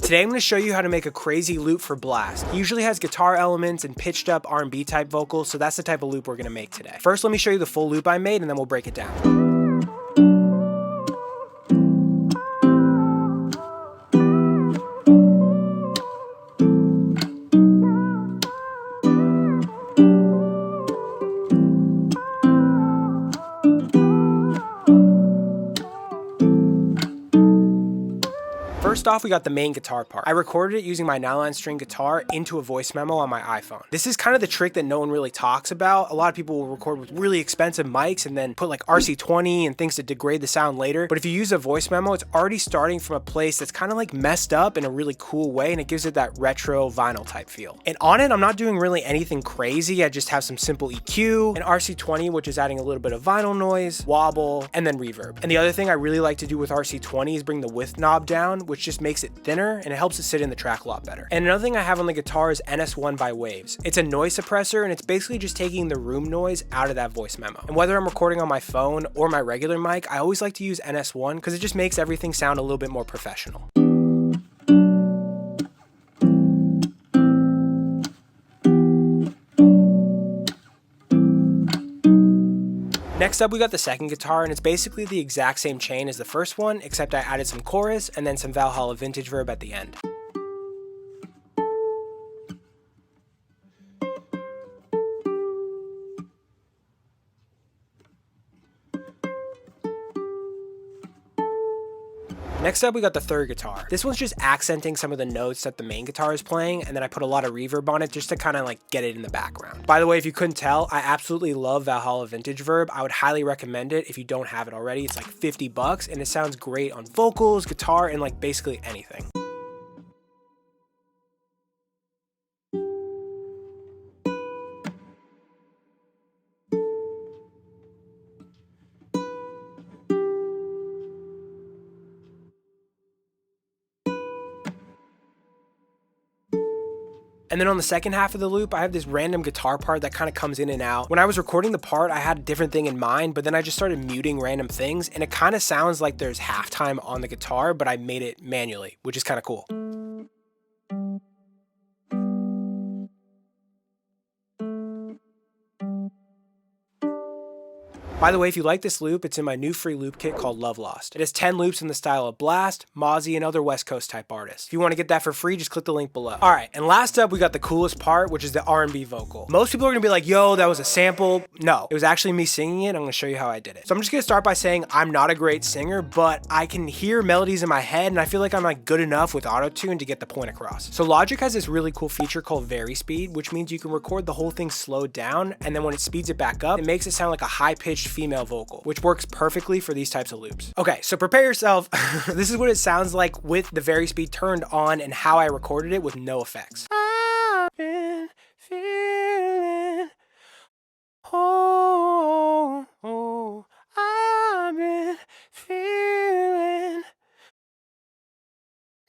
Today I'm going to show you how to make a crazy loop for Blast. He usually has guitar elements and pitched up R&B type vocals, so that's the type of loop we're going to make today. First, let me show you the full loop I made and then we'll break it down. First off, we got the main guitar part. I recorded it using my nylon string guitar into a voice memo on my iPhone. This is kind of the trick that no one really talks about. A lot of people will record with really expensive mics and then put like RC20 and things to degrade the sound later. But if you use a voice memo, it's already starting from a place that's kind of like messed up in a really cool way, and it gives it that retro vinyl type feel. And on it, I'm not doing really anything crazy. I just have some simple EQ, an RC20, which is adding a little bit of vinyl noise, wobble, and then reverb. And the other thing I really like to do with RC20 is bring the width knob down, which just makes it thinner and it helps it sit in the track a lot better. And another thing I have on the guitar is NS1 by Waves. It's a noise suppressor and it's basically just taking the room noise out of that voice memo. And whether I'm recording on my phone or my regular mic, I always like to use NS1 because it just makes everything sound a little bit more professional. Next up, we got the second guitar, and it's basically the exact same chain as the first one, except I added some chorus and then some Valhalla vintage verb at the end. Next up, we got the third guitar. This one's just accenting some of the notes that the main guitar is playing, and then I put a lot of reverb on it just to kind of like get it in the background. By the way, if you couldn't tell, I absolutely love Valhalla vintage verb. I would highly recommend it if you don't have it already. It's like 50 bucks and it sounds great on vocals, guitar, and like basically anything. And then on the second half of the loop, I have this random guitar part that kind of comes in and out. When I was recording the part, I had a different thing in mind, but then I just started muting random things, and it kind of sounds like there's halftime on the guitar, but I made it manually, which is kind of cool. By the way, if you like this loop, it's in my new free loop kit called Love Lost. It has 10 loops in the style of Blast, Mozzie, and other West Coast type artists. If you want to get that for free, just click the link below. Alright, and last up, we got the coolest part, which is the R&B vocal. Most people are going to be like, yo, that was a sample. No, it was actually me singing it. I'm going to show you how I did it. So I'm just going to start by saying I'm not a great singer, but I can hear melodies in my head, and I feel like I'm like good enough with auto-tune to get the point across. So Logic has this really cool feature called Vari Speed, which means you can record the whole thing slowed down, and then when it speeds it back up, it makes it sound like a high-pitched female vocal, which works perfectly for these types of loops. Okay, so prepare yourself. This is what it sounds like with the Vari Speed turned on and how I recorded it with no effects. I've been feeling, I've been feeling,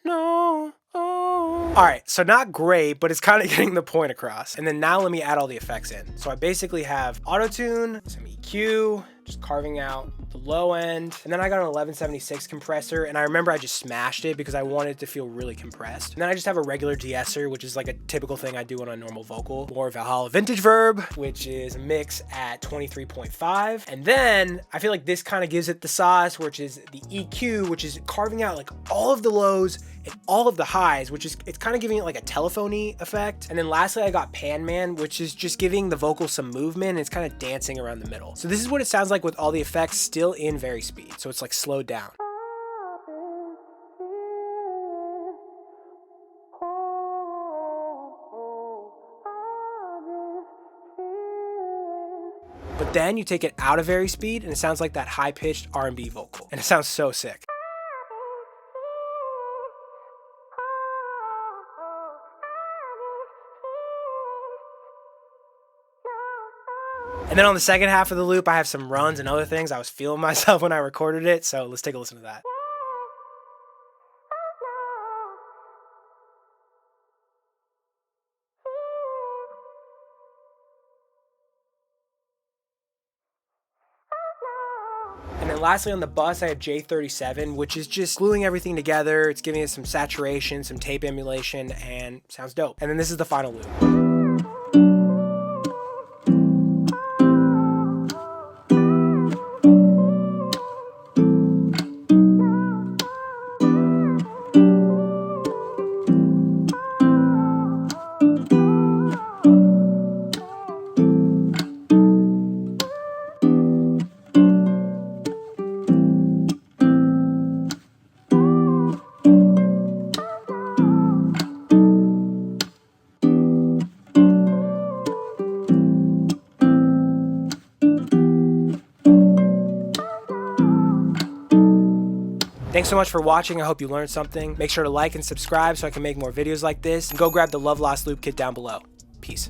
no. Alright, so not great, but it's kind of getting the point across. And then now let me add all the effects in. So I basically have auto-tune, some EQ, just carving out the low end. And then I got an 1176 compressor, and I remember I just smashed it because I wanted it to feel really compressed. And then I just have a regular de-esser, which is like a typical thing I do on a normal vocal. More Valhalla vintage verb, which is a mix at 23.5. And then I feel like this kind of gives it the sauce, which is the EQ, which is carving out like all of the lows and all of the highs, which is, it's kind of giving it like a telephony effect. And then lastly, I got Pan Man, which is just giving the vocal some movement, and it's kind of dancing around the middle. So this is what it sounds like with all the effects still in Vari Speed. So it's like slowed down. But then you take it out of Vari Speed and it sounds like that high-pitched R&B vocal. And it sounds so sick. And then on the second half of the loop, I have some runs and other things. I was feeling myself when I recorded it, so let's take a listen to that. And then lastly on the bus, I have J37, which is just gluing everything together. It's giving it some saturation, some tape emulation, and sounds dope. And then this is the final loop. Thanks so much for watching. I hope you learned something. Make sure to like and subscribe so I can make more videos like this. And go grab the Love Lost Loop kit down below. Peace.